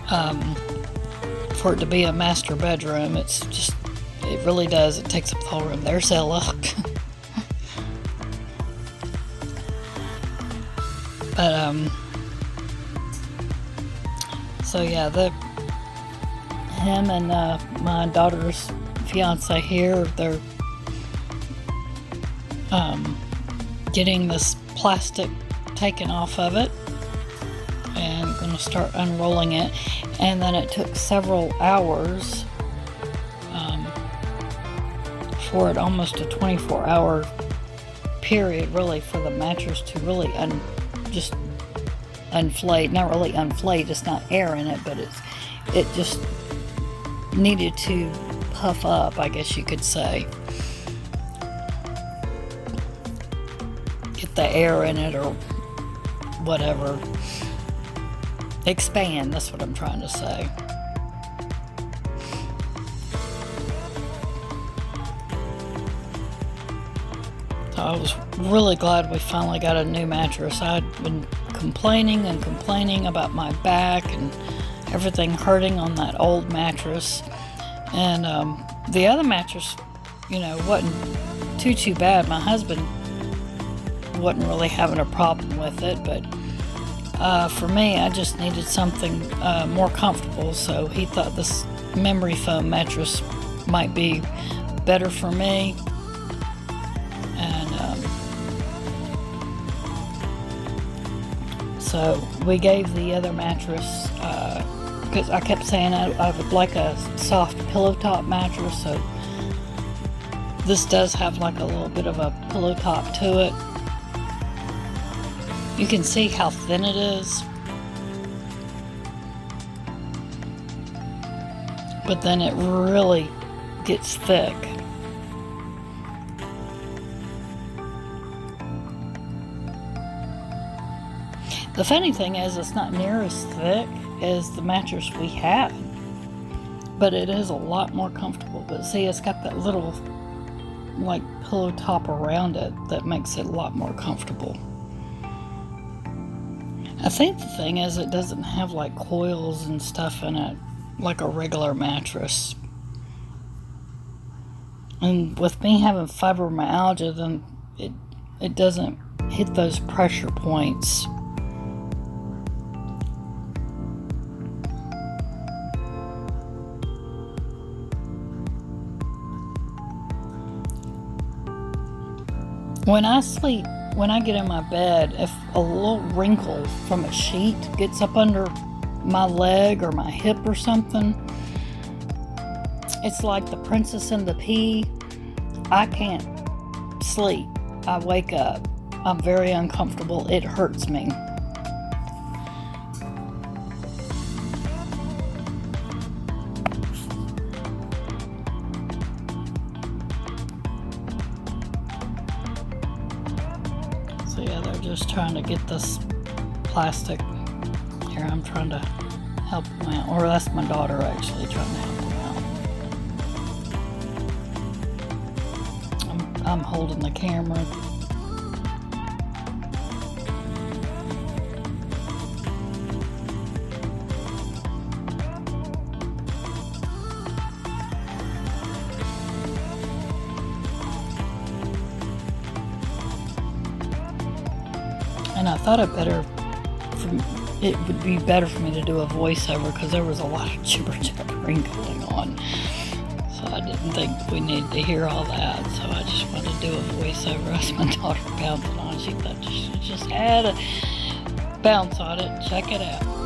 for it to be a master bedroom. It's just, it really does. It takes up the whole room. There's Ella. But, so yeah, him and my daughter's fiance here, they're getting this plastic taken off of it and going to start unrolling it. And then it took several hours for it, almost a 24-hour period really, for the mattress to really just unflate. Not really unflate, it's not air in it, but it just needed to puff up, I guess you could say. Get the air in it or whatever. Expand, that's what I'm trying to say. So I was really glad we finally got a new mattress. I'd been complaining and complaining about my back and everything hurting on that old mattress. And the other mattress, wasn't too bad. My husband wasn't really having a problem with it, but for me, I just needed something more comfortable, so he thought this memory foam mattress might be better for me. And so we gave the other mattress, because I kept saying I would like a soft pillow top mattress, so this does have like a little bit of a pillow top to it. You can see how thin it is, but then it really gets thick. The funny thing is, it's not near as thick as the mattress we had, but it is a lot more comfortable. But see, it's got that little like pillow top around it that makes it a lot more comfortable. I think the thing is, it doesn't have like coils and stuff in it like a regular mattress. And with me having fibromyalgia, then it doesn't hit those pressure points. When I sleep, when I get in my bed, if a little wrinkle from a sheet gets up under my leg or my hip or something, it's like the Princess and the Pea. I can't sleep. I wake up. I'm very uncomfortable. It hurts me. So yeah, they're just trying to get this plastic. Here, I'm trying to help them out. Or that's my daughter actually trying to help them out. I'm holding the camera. And I thought it would be better for me to do a voiceover because there was a lot of jibber-jabbering going on. So I didn't think we needed to hear all that. So I just wanted to do a voiceover as my daughter bouncing on it. She thought she just had a bounce on it. Check it out.